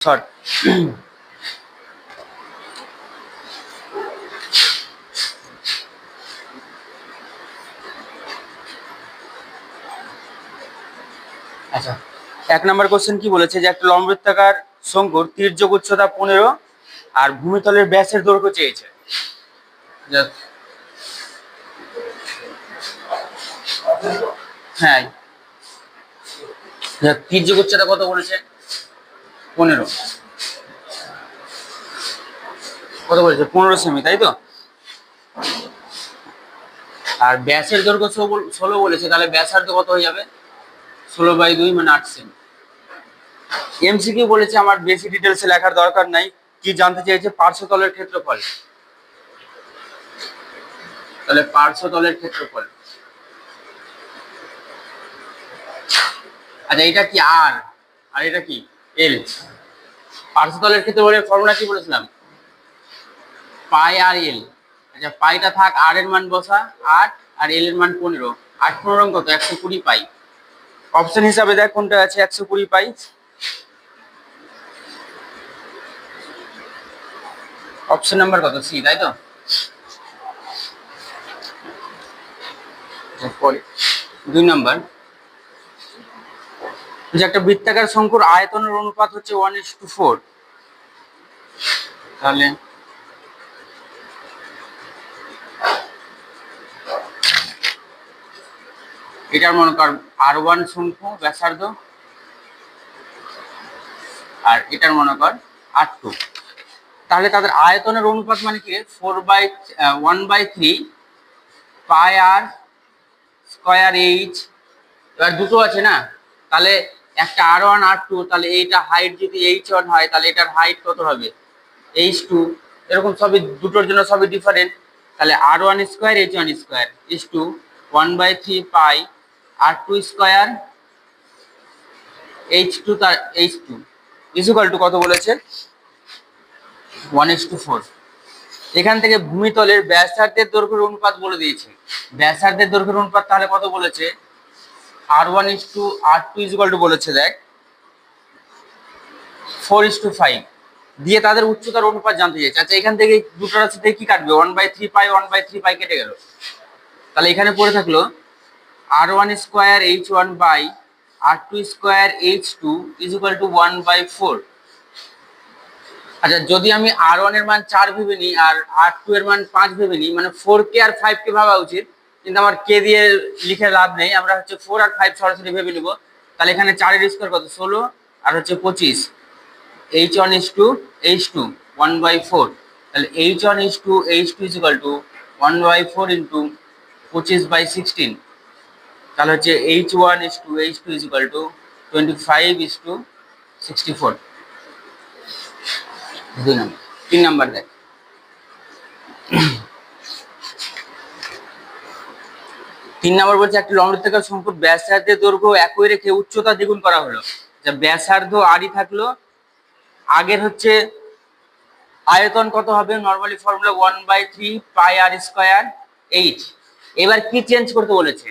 Short. আচ্ছা, 1 নম্বর question কি বলেছে যে একটা লম্ববৃত্তাকার শঙ্কুর তির্যক উচ্চতা 15 আর ভূমিতলের ব্যাসের দৈর্ঘ্য চেয়েছে। হ্যাঁ, তির্যক উচ্চতা কত বলেছে? 15। কত বলেছে? 15 সেমি, তাই তো? আর ব্যাসের দৈর্ঘ্য 16 বলেছে, তাহলে ব্যাসার্ধ কত হয়ে যাবে? 16/2 মানে 8 সেমি। এমসিকিউ বলেছে, আমার বেশি ডিটেলসে লেখার দরকার নাই। কি জানতে চেয়েছে? পার্শ্বতলের ক্ষেত্রফল। তাহলে পার্শ্বতলের ক্ষেত্রফল। আচ্ছা, এটা কি আর আর এটা কি এল? পার্শ্বতলের ক্ষেত্রফলের ফর্মুলা কি বলেছিলাম? পাই আর এল। আচ্ছা, পাইটা থাক, আর এর মান বসা 8 আর এল এর মান 15। 8 15 কত? 120 পাই। অপশন হিসাবে দেখ কোনটা আছে 120 পাই। অপশন নাম্বার কত? সি, তাই তো? পরে 2 নাম্বার, যে একটা বৃত্তাকার শঙ্কুর আয়তনের অনুপাত হচ্ছে 1:4, তাহলে এটার মনে কর R1 শঙ্কু ব্যাসার্ধ, আর এটার মনে কর R2। তাহলে তাদের আয়তনের অনুপাত মানে কি? 1/3 পাই আর স্কয়ার এইচ। এবার দুটো আছে না, তাহলে একটা R1 R2, তাহলে এইটা হাইট যদি H1 হয় তাহলে এটার হাইট কত হবে? H2। এরকম সবই দুটোর জন্য সবই ডিফারেন্ট। তাহলে R1 square H1 square is to 1/3 pi R2 square H2 তার H2 ইকুয়াল টু কত বলেছে? 1:4। এখান থেকে ভূমিতলের ব্যাসার্ধের দৈর্ঘ্যের অনুপাত বলে দিয়েছে। ব্যাসার্ধের দৈর্ঘ্যের অনুপাত তাহলে কত বলেছে? R1:R2 ইকুয়াল টু বলেছে, দেখ 4:5 দিয়ে তাদের উচ্চতার অনুপাত জানতে চাইছে। আচ্ছা, এখান থেকে দুটো রাশি থেকে কি কাটবে? 1/3 পাই 1/3 পাই কেটে গেল। তাহলে এখানে পড়ে থাকলো R1 square H1 by R2 square H2 equal to 1/4। আচ্ছা, যদি আমি R1 এর মান 4 ভেবে নিই আর R2 এর মান 5 ভেবে নিই, মানে 4 কে আর 5 কে ভাবা উচিত, কিন্তু আমার কে দিয়ে লিখে লাভ নেই। আমরা হচ্ছে 4 আর 5 সরাসরি ভেবে নিব। তাহলে এখানে 4 এর স্কয়ার কত? 16 আর হচ্ছে 25। H1 is to H2 1/4। তাহলে H1 is to H2 is equal to 1/4 into 25/16। তাহলে হচ্ছে H1 is to H2 is equal to 25:64। 2 নম্বর। 3 নম্বর দেখ, 3 নম্বর বলছে একটা লম্ববৃত্তাকার শঙ্কুর ব্যাসার্ধের দৈর্ঘ্য একই রেখে উচ্চতা দ্বিগুণ করা হলো। যা ব্যাসার্ধ আরই থাকলো, আগের হচ্ছে আয়তন কত হবে? Normally formula 1/3 pi R square H. এবার কি চেঞ্জ করতে বলেছে?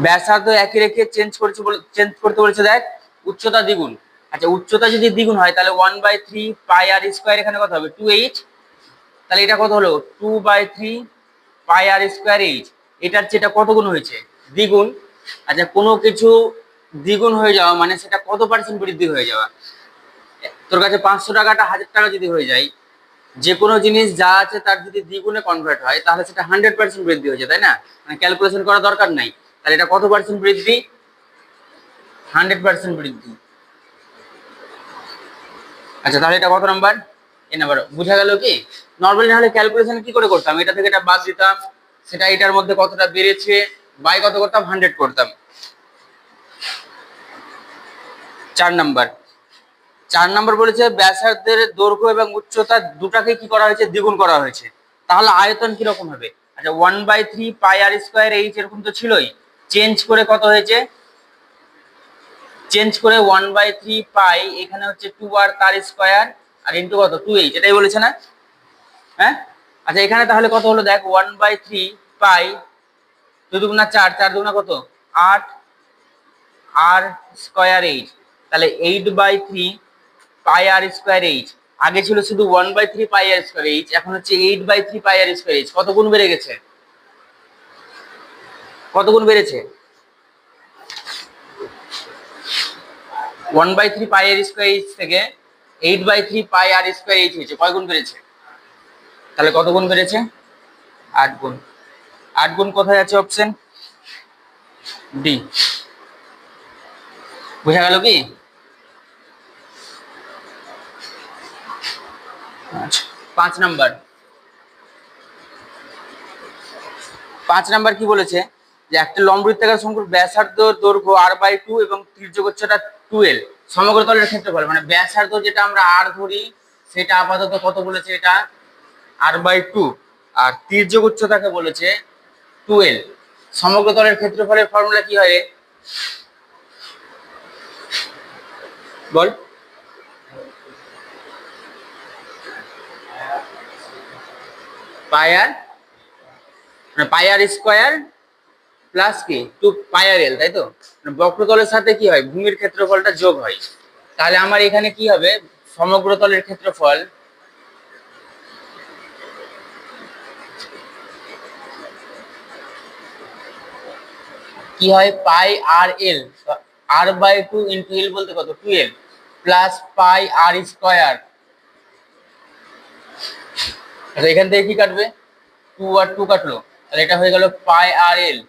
ব্যাসার্ধ একই রেখে চেঞ্জ করতে বলেছে, দেখ উচ্চতা দ্বিগুণ। আচ্ছা, উচ্চতা যদি দ্বিগুণ হয় তাহলে 1/3 পাই আর স্কয়ার এখানে কত হবে? 2h। তাহলে এটা কত হলো? 2/3 পাই আর স্কয়ার এইচ। এটার চেয়ে এটা কত গুণ হয়েছে? দ্বিগুণ। আচ্ছা, কোনো কিছু দ্বিগুণ হয়ে যাওয়া মানে সেটা কত পার্সেন্ট বৃদ্ধি হয়ে যাওয়া? তোর কাছে 500 টাকাটা 1000 টাকা যদি হয়ে যায়, যে কোনো জিনিস যা আছে তার যদি দ্বিগুণে কনভার্ট হয় তাহলে সেটা 100% বৃদ্ধি হয়ে যায়, তাই না? মানে ক্যালকুলেশন করার দরকার নাই। তাহলে এটা কত পার্সেন্ট বৃদ্ধি? 100% বৃদ্ধি। আচ্ছা, তাহলে এটা কত নাম্বার? এ নাম্বার। বুঝা গেল কি? নর্মালি নাহলে ক্যালকুলেশন কি করে করতাম? এটা থেকে এটা বাদ দিতাম, সেটা এটার মধ্যে কতটা বেড়েছে বাই কত করতাম? 100 করতাম। 4 নাম্বার, 4 নম্বর বলেছে ব্যাসার্ধের দৈর্ঘ্য এবং উচ্চতা দুটাকে কি করা হয়েছে? দ্বিগুণ করা হয়েছে। তাহলে আয়তন কিরকম হবে? আচ্ছা, 1/3 পাই আর স্কয়ার এইচ এরকম তো ছিলই, চেঞ্জ করে কত হয়েছে? চেঞ্জ করে 1/3 পাই, এখানে হচ্ছে 2 আর তার স্কয়ার আর ইন্টু কত? 2h। এটাই বলেছে না? হ্যাঁ। আচ্ছা, এখানে তাহলে কত হলো? দেখ 1/3 পাই 2 দুগুণা 4, 4 দুগুণা কত? 8 আর স্কয়ার এইচ। তাহলে 8/3 পাই আর স্কোয়ার এইচ। আগে ছিল শুধু 1/3 পাই আর স্কোয়ার এইচ, এখন হচ্ছে 8/3 পাই আর স্কোয়ার এইচ। কত গুণ বেড়ে গেছে? কত গুণ বেড়েছে? 1/3 পাই আর স্কোয়ার এইচ থেকে 8/3 পাই আর স্কোয়ার এইচ হয়েছে। কয় গুণ বেড়েছে? তাহলে কত গুণ বেড়েছে? 8 গুণ। 8 গুণ কোথায় আছে? Option D. বোঝা গেল কি? আচ্ছা, 5 নাম্বার। 5 নাম্বার কি বলেছে? যে একটা লম্ববৃত্তাকার শঙ্কুর ব্যাসার্ধ দৈর্ঘ্য r/2 এবং তির্যক উচ্চতা 12, সমগ্র তলের ক্ষেত্রফল, মানে ব্যাসার্ধ যেটা আমরা r ধরি সেটা আপাতত কত বলেছে? এটা r/2, আর তির্যক উচ্চতাকে বলেছে 12। সমগ্র তলের ক্ষেত্রফলের ফর্মুলা কি হয় রে? বল। পাই আর, মানে পাই আর স্কোয়ার প্লাস কি 2 পাই আর এল, তাই তো? মানে বক্রতলের সাথে কি হয়? ভূমির ক্ষেত্রফলটা যোগ হয়। তাহলে আমার এখানে কি হবে? সমগ্র তলের ক্ষেত্রফল কি হয়? পাই আর এল, r/2 ইন্টু এল বলতে কত? 12 প্লাস পাই আর স্কোয়ার। আচ্ছা, এখান থেকে কি কাটবে? 2 আর 2 কাটলো, তাহলে এটা হয়ে গেল পাই আর এল।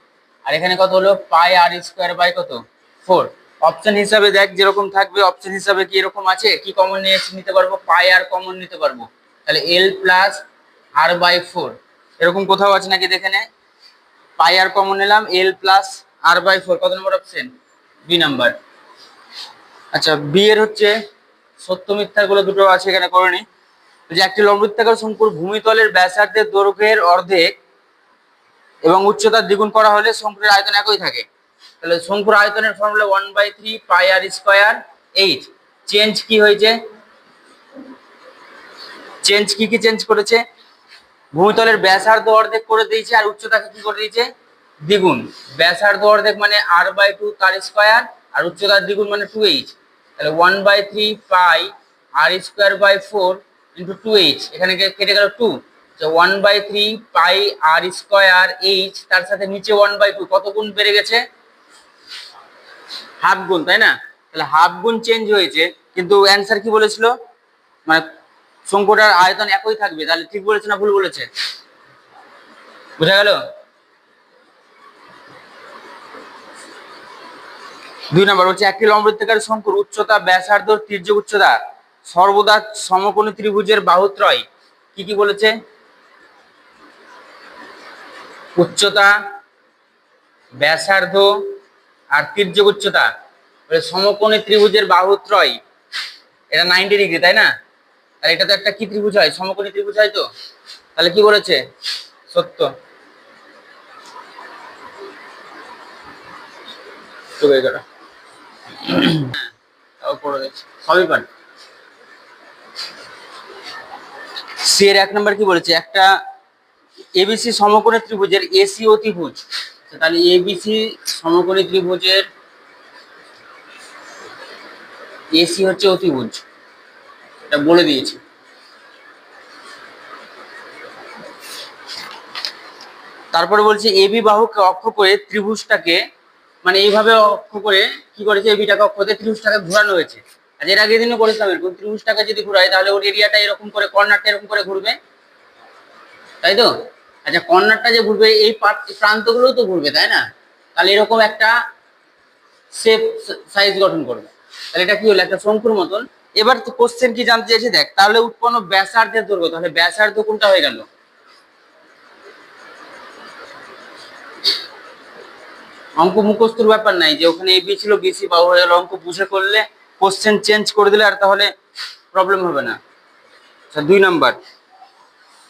আর এখানে কত হলো? পাই আর স্কোয়ার বাই কত? 4। অপশন হিসাবে দেখ যেরকম থাকবে, অপশন হিসাবে কি এরকম আছে? কি কমন নিতে পারবো? পাই আর কমন নিতে পারবো, তাহলে এল প্লাস r/4 এরকম কোথাও আছে নাকি দেখে নে। পাই আর কমন নিলাম, এল প্লাস r/4। কত নম্বর অপশন? B number. আচ্ছা, বি এর হচ্ছে সত্য মিথ্যা গুলো দুটো আছে, এখানে করে নি। যে একটি লম্ববৃত্তাকার শঙ্কুর ভূমিতলের ব্যাসার্ধের দৈর্ঘ্যের অর্ধেক এবং উচ্চতার দ্বিগুণ করা হলে শঙ্কুর আয়তন একই থাকে। তাহলে শঙ্কুর আয়তনের formula 1/3 pi R square H. Change কি হয়েছে? চেঞ্জ কি চেঞ্জ করেছে? ভূমিতলের ব্যাসার্ধ অর্ধেক করে দিয়েছে আর উচ্চতাকে কি করে দিয়েছে? দ্বিগুণ। ব্যাসার্ধ অর্ধেক মানে r/2 তার স্কোয়ার, আর উচ্চতার দ্বিগুণ মানে 2h। তাহলে 1/3 pi R square by 4 into 2h, এখানে কেটে গেল 2। 1/3 পাই আর স্কোয়ার এইচ, তার সাথে নিচে 1/2, কত গুণ বেড়ে গেছে? হাফ গুণ, তাই না? তাহলে হাফ গুণ চেঞ্জ হয়েছে, কিন্তু অ্যান্সার কি বলেছিল? মানে শঙ্কুটার আয়তন একই থাকবে। তাহলে ঠিক বলেছে না ভুল বলেছে? বুঝা গেল? 2 নম্বর হচ্ছে একটি লম্ববৃত্তাকার শঙ্কুর উচ্চতা, ব্যাসার্ধ, তির্যক উচ্চতা সর্বদা সমকোণী ত্রিভুজের বাহুত্রয়। কি কি বলেছে? উচ্চতা, ব্যাসার্ধ আর তির্যক উচ্চতা সমকোণী ত্রিভুজের বাহুত্রয়। এটা 90 ডিগ্রি, তাই না? আর এটা তো একটা কি ত্রিভুজ হয়? সমকোণী ত্রিভুজ হয় তো। তাহলে কি বলেছে? সত্য। সবই পারে। সি এর 1 নম্বর কি বলেছে? একটা এবিসি সমকোণী ত্রিভুজের এসি অতিভুজ। তাহলে এবিসি সমকোণী ত্রিভুজের এসি হচ্ছে অতিভুজ, এটা বলে দিয়েছি। তারপরে বলছে এবি বাহুকে অক্ষ করে ত্রিভুজটাকে, মানে এইভাবে অক্ষ করে কি করেছে? এবিটাকে অক্ষ করে ত্রিভুজটাকে ঘোরানো হয়েছে। আর এর আগের দিনও করেছিলাম এরকম, ত্রিভুজটাকে যদি ঘুরাই তাহলে ওর এরিয়াটা এরকম করে, কর্নারটা এরকম করে ঘুরবে, তাই তো? আচ্ছা, কর্নারটা যে ঘুরবে এই প্রান্তগুলো তো ঘুরবে, তাই না? তাহলে এরকম একটা শেপ সাইজ গঠন করবে। তাহলে এটা কি হলো? একটা শঙ্কুর মতন। এবার তো কোশ্চেন কি জানতে চাইছে দেখ, তাহলে উৎপন্ন ব্যাসার্ধের দৈর্ঘ্য, তাহলে ব্যাসার্ধ কোনটা হয়ে গেল? অঙ্ক মুখস্থর ব্যাপার নাই যে ওখানে এবি ছিল বিসি বাহু হয়ে গেল। অঙ্ক বুঝে করলে, কোশ্চেন চেঞ্জ করে দিলে আর তাহলে প্রবলেম হবে না। আচ্ছা, 2 নাম্বার।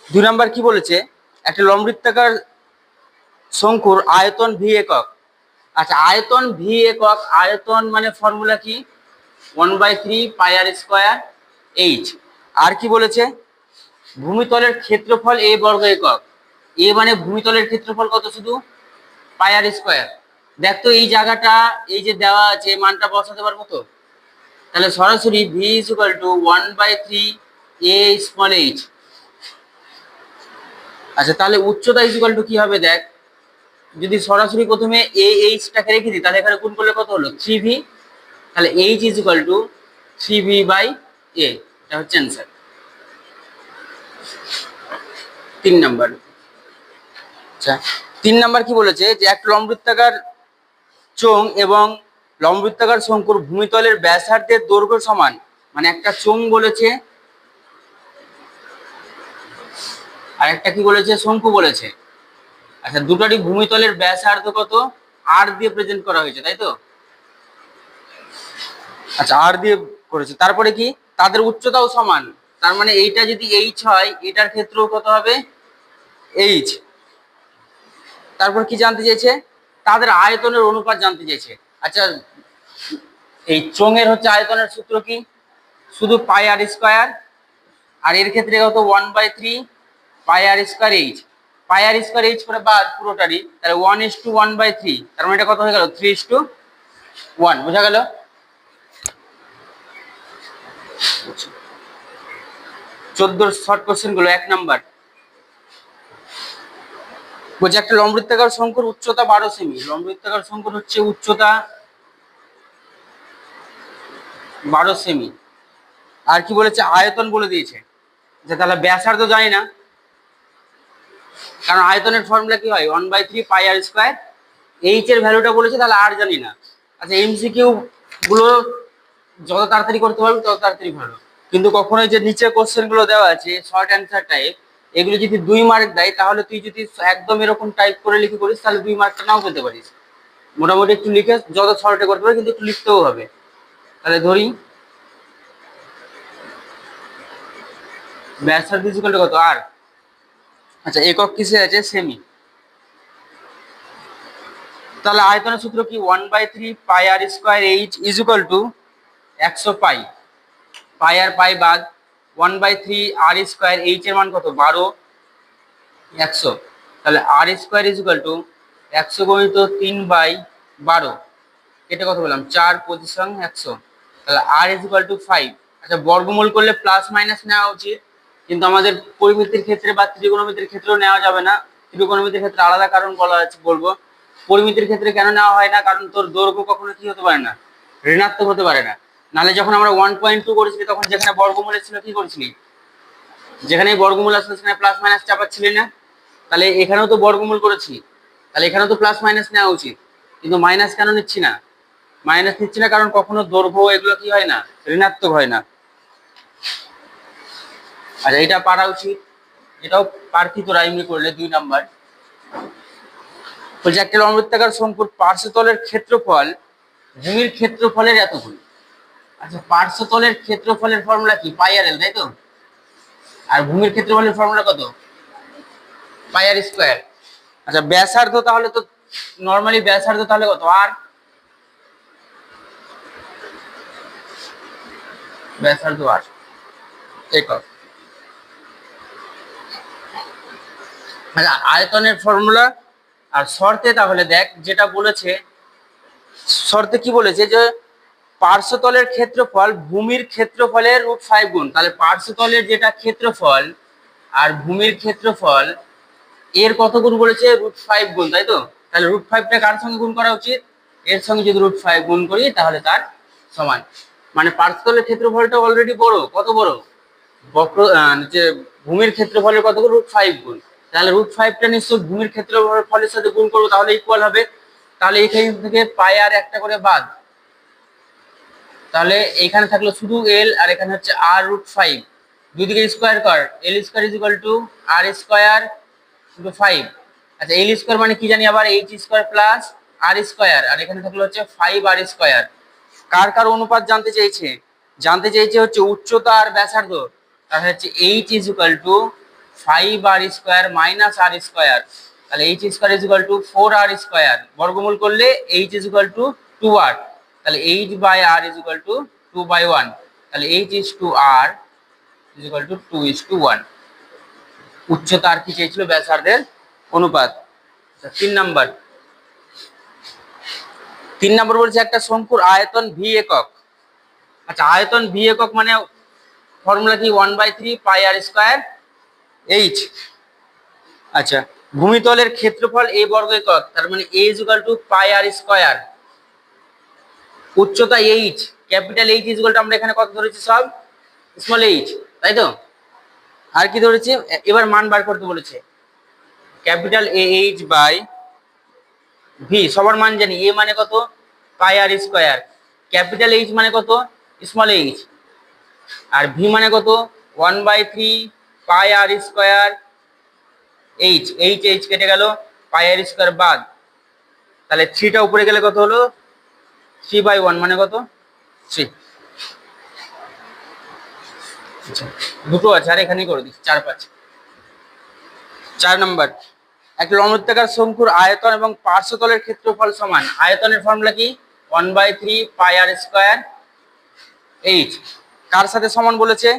2 নাম্বার কি বলেছে? একটা লম্ববৃত্তাকার শঙ্কুর আয়তন ভি একক। আচ্ছা, আয়তন ভি একক, আয়তন মানে ফর্মুলা কি? 1/3 পাই আর স্কোয়ার এইচ। আর কি বলেছে? ভূমিতলের ক্ষেত্রফল এ বর্গ একক। এ মানে ভূমিতলের ক্ষেত্রফল কত? শুধু পাই আর স্কোয়ার। দেখ তো এই জায়গাটা, এই যে দেওয়া আছে মানটা বসাতে পারবো তো? তাহলে সরাসরি V is equal two 1/3 a small H. আচ্ছা তাহলে উচ্চতা ইজ ইকুয়াল টু কি হবে দেখ, যদি সরাসরি প্রথমে এ এইচটাকে রেখে দিই তাহলে এখানে গুণ করলে কত হলো 3v, তাহলে H is equal two 3v/a, এটা হচ্ছে অ্যান্সার। 3 নাম্বার। আচ্ছা 3 নাম্বার কি বলেছে যে এক লম্ববৃত্তাকার চোঙ এবং লম্ববৃত্তাকার শঙ্কুর ভূমিতলের ব্যাসার্ধের দৈর্ঘ্য সমান, মানে একটা চোঙ বলেছে আর একটা কি বলেছে শঙ্কু বলেছে। আচ্ছা দুটারই ভূমিতলের ব্যাসার্ধ কত, আর দিয়ে প্রেজেন্ট করা হয়েছে তাই তো। আচ্ছা আর দিয়ে করেছে, তারপরে কি তাদের উচ্চতাও সমান, তার মানে এইটা যদি এইচ হয় এটার ক্ষেত্রেও কত হবে এইচ। তারপর কি জানতে চেয়েছে, তাদের আয়তনের অনুপাত জানতে চেয়েছে। আচ্ছা এই চোঙের হচ্ছে আয়তনের সূত্র কি, শুধু পাই আর স্কোয়ার, আর এর ক্ষেত্রে কত 1/3 পাই আর স্কোয়ার এইচ। পাই আর স্কোয়ার এইচ করে বাদ পুরোটারই, তাহলে 1:1/3, তার মানে এটা কত হয়ে গেল 3:1, বোঝা গেল। 14 শর্ট কোশ্চেন গুলো। 1 নাম্বার বলছে একটা লম্ববৃত্তাকার শঙ্কুর উচ্চতা 12 সেমি, লম্ববৃত্তাকার শঙ্কুর হচ্ছে উচ্চতা 12 সেমি, আর কি বলেছে আয়তন বলে দিয়েছে, যে তাহলে ব্যাসার্ধ জানি না, কারণ আয়তনের ফর্মুলা কি হয় 1/3 পাই আর স্কোয়ার, এইচ এর ভ্যালুটা বলেছে তাহলে আর জানি না। আচ্ছা এমসিকিউ গুলো যত তাড়াতাড়ি করতে পারবে তত তাড়াতাড়ি ভালো, কিন্তু কখনোই যে নিচে কোশ্চেন গুলো দেওয়া আছে শর্ট অ্যান্সার টাইপ, এগুলো যদি 2 মার্ক দেয় তাহলে তুই যদি একদম এরকম টাইপ করে লিখে করিস তাহলে 2 মার্কটা নাও পেতে পারিস। মোটামুটি একটু লিখে যত শর্টে করতে পারে কিন্তু একটু লিখতেও হবে। তাহলে ধরি ব্যাসার্ধ ইকুয়াল টু কত আর। আচ্ছা একক কিসে আছে সেমি, তাহলে আয়তনের সূত্র কি 1/3 pi R square H is equal to 100 pi, pi আর পাই বাদ 1/3 আর স্কোয়ার, এইচ এর মান কত 12, 100, তাহলে আর স্কোয়ার ইজ ইকুয়াল টু 100 গুণিত 3/12, এটা কত বললাম 4, 25 100, তাহলে আর ইজ ইকুয়াল টু 5। আচ্ছা বর্গমূল করলে প্লাস মাইনাস নেওয়া উচিত, কিন্তু আমাদের পরিমিতির ক্ষেত্রে বা ত্রিকোণমিতির ক্ষেত্রেও নেওয়া যাবে না। ত্রিকোণমিতির ক্ষেত্রে আলাদা কারণ বলা আছে বলবো, পরিমিতির ক্ষেত্রে কেন নেওয়া হয় না, কারণ তোর দৈর্ঘ্য কখনো কি হতে পারে না ঋণাত্মক হতে পারে না। নাহলে যখন আমরা 1.2 করেছিলি তখন যেখানে বর্গমূল ছিল কি করেছিলি, যেখানে বর্গমূল আসলে সেখানে প্লাস মাইনাস চাপাচ্ছিলি না, তাহলে এখানেও তো বর্গমূল করেছি, তাহলে এখানেও তো প্লাস মাইনাস নেওয়া উচিত, কিন্তু মাইনাস কেন নিচ্ছি না, মাইনাস নিচ্ছি না কারণ কখনো দৈর্ঘ্য এগুলো কি হয় না ঋণাত্মক হয় না। আচ্ছা এটা পারা উচিত, এটাও পারতি তোরা এমনি করলে 2 নাম্বার। বলছে একটা লম্ববৃত্তাকার শঙ্কুর পার্শ্বতলের ক্ষেত্রফল ভূমির ক্ষেত্রফলের এতগুণ। আচ্ছা পার্শ্বতলের ক্ষেত্রফলের ফর্মুলা কি পাই আর এল তাই তো, আর ভূমির ক্ষেত্রফলের ফর্মুলা কত পাই আর স্কোয়ার। আচ্ছা ব্যাসার্ধ তাহলে তো নর্মালি ব্যাসার্ধ তাহলে কত আর, ব্যাসার্ধ আর একক। আচ্ছা আয়তনের ফর্মুলা আর শর্তে তাহলে দেখ যেটা বলেছে, শর্তে কি বলেছে যে পার্শ্বতলের ক্ষেত্রফল ভূমির ক্ষেত্রফলের √5 গুণ, তাহলে পার্শ্বতলের যেটা ক্ষেত্রফল আর ভূমির ক্ষেত্রফল এর কত গুণ বলেছে √5 গুণ তাই তো। তাহলে √5টা কার সঙ্গে গুণ করা উচিত, এর সঙ্গে যদি √5 গুণ করি তাহলে তার সমান, মানে পার্শ্বতলের ক্ষেত্রফলটা অলরেডি বড়, কত বড় বক্র যে ভূমির ক্ষেত্রফলের কত গুণ √5 গুণ, তাহলে √5টা নিশ্চয় ভূমির ক্ষেত্রফলের সাথে গুণ করবো তাহলে ইকুয়াল হবে। তাহলে এখান থেকে পাই আর একটা করে বাদ, তাহলে এখানে থাকলো শুধু এল আর এখানে হচ্ছে আর √5, দুই দিকে স্কোয়ার কর, L square is equal to R square into 5। আচ্ছা এল স্কোয়ার মানে কি জানি আবার H square plus R square, আর এখানে থাকলো হচ্ছে 5 আর স্কোয়ার। কার কার অনুপাত জানতে চেয়েছে, জানতে চেয়েছে হচ্ছে উচ্চতা আর ব্যাসার্ধ, তাহলে হচ্ছে H is equal to 5 R square minus R square, তাহলে H square is equal to 4 R square, বর্গমূল করলে H is equal to 2 R, তাহলে H by R is equal to 2/1, তাহলে H is to R is equal to 2:1। উচ্চতা আর কি চেয়েছিল ব্যাসার্ধের অনুপাত। 3 নাম্বার, 3 নম্বর বলছে একটা শঙ্কুর আয়তন ভি একক, আচ্ছা আয়তন ভি একক মানে ফর্মুলা কি 1/3 পাই আর স্কয়ার এইচ। আচ্ছা ভূমিতলের ক্ষেত্রফল এ বর্গ একক, তার মানে A equal to pi R square, উচ্চতা H, capital H equal to আমরা এখানে কত ধরেছি সব স্মল এইচ, তাই তো? আর কি ধরেছি এবার মান বার করতে বলেছে, capital A H by V, সবার মান জানি, এ মানে কত pi R square, capital H মানে কত স্মল এইচ, আর ভি মানে কত 1/3 pi R square H, H H কেটে গেল, পাই আর স্কয়ার বাদ, তাহলে 3টা উপরে গেলে কত হলো 3/1 মানে কত 3। আচ্ছা দুটো আছে আর এখানেই করে দিচ্ছি 4 5। 4 নাম্বার, এক লম্ববৃত্তাকার শঙ্কুর আয়তন এবং পার্শ্বতলের ক্ষেত্রফল সমান, আয়তনের ফর্মুলা কি 1/3 পাই আর স্কয়ার এইচ, কার সাথে সমান বলেছে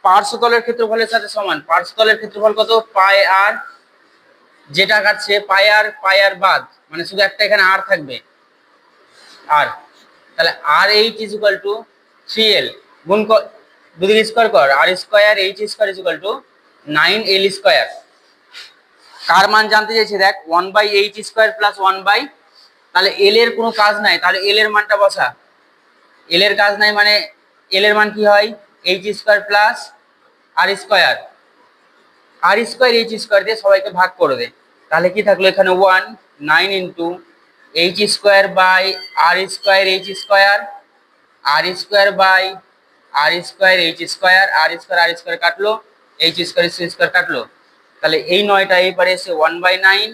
পার্শ্বতলের ক্ষেত্রফলের সাথে সমান, পার্শ্বতলের ক্ষেত্রফল কত পাই আর, যেটা কাটছে পাই আর বাদ, মানে শুধু একটা এখানে আর থাকবে আর, তাহলে R H is equal to 3l গুণ দুদিকে স্কয়ার কর, R square H square is equal to 9l square. কার মান জানতে চাইছে দেখ 1/h স্কয়ার প্লাস 1 তাহলে এল এর কোনো কাজ নাই, তাহলে এল এর মানটা বসা, এল এর কাজ নাই মানে এল এর মান কি হয় এইচ স্কয়ার প্লাস আর square, R square H square দিয়ে সবাইকে ভাগ করে দে, তাহলে কি থাকলো এখানে 1 9 into H square by R square H square, R square by R square H square, R square কাটলো, এইচ স্কয়ার কাটলো, তাহলে এই 9টা এই পারে এসে 1/9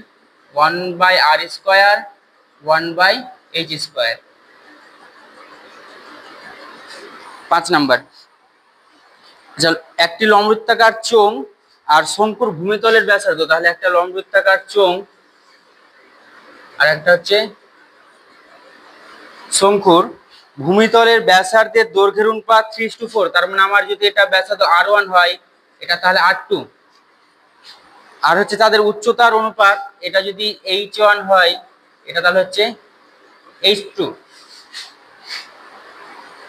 1/r square 1/h square. 5 number, একটি লম্ববৃত্তাকার চোঙ আর শঙ্কুর ভূমিতলের ব্যাসার্ধ, তাহলে একটা লম্ববৃত্তাকার চোঙ আর একটা হচ্ছে শঙ্কুর ভূমিতলের ব্যাসার্ধের দৈর্ঘ্যের অনুপাত 3:4, তার মানে আমার যদি এটা ব্যাসার্ধ r1 হয় এটা তাহলে r2, আর হচ্ছে তাদের উচ্চতার অনুপাত, এটা যদি h1 হয় এটা তাহলে হচ্ছে h2,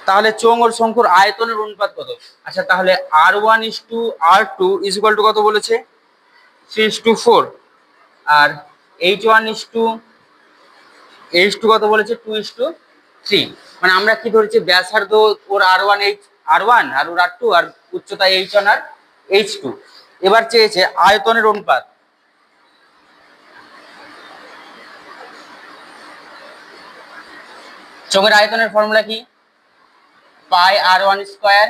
তাহলে চোঙ ও শঙ্কুর আয়তনের অনুপাত কত? আচ্ছা তাহলে r1:r2 ইজ ইকুয়াল টু কত বলেছে 3:4, আর h1:h2 কত বলেছে 2:3, মানে আমরা কি ধরেছি ব্যাসার্ধ ওর r1 আর ওর r2 আর উচ্চতা h1 আর h2। এবার চেয়েছে আয়তনের অনুপাত, চোঙের আয়তনের ফর্মুলা কি পাই r1 স্কয়ার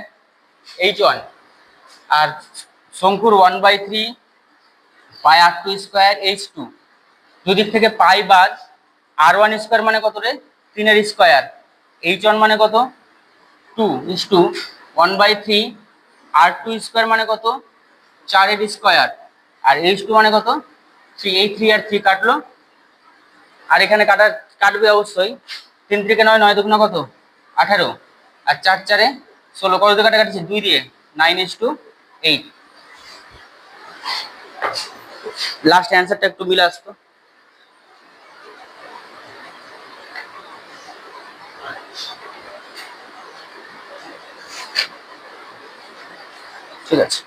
h1, আর শঙ্কুর 1/3 পাই r2 স্কয়ার h2, দুদিক থেকে পাই বাদ, r1 স্কয়ার মানে কত রে 3 এর স্কয়ার, h1 মানে কত 2 1/3 r2 স্কয়ার মানে কত 4 এর স্কয়ার, আর h2 মানে কত 3, এই 3 আর 3 কাটলো, আর এখানে কাটবে অবশ্যই, 3 3 9 9 দুগুণ কত 18, আর 4 4 16, কত দিয়ে কাটাকাটি 2 দিয়ে 9:8। লাস্ট অ্যান্সারটা একটু মিলে আসতো, ঠিক আছে।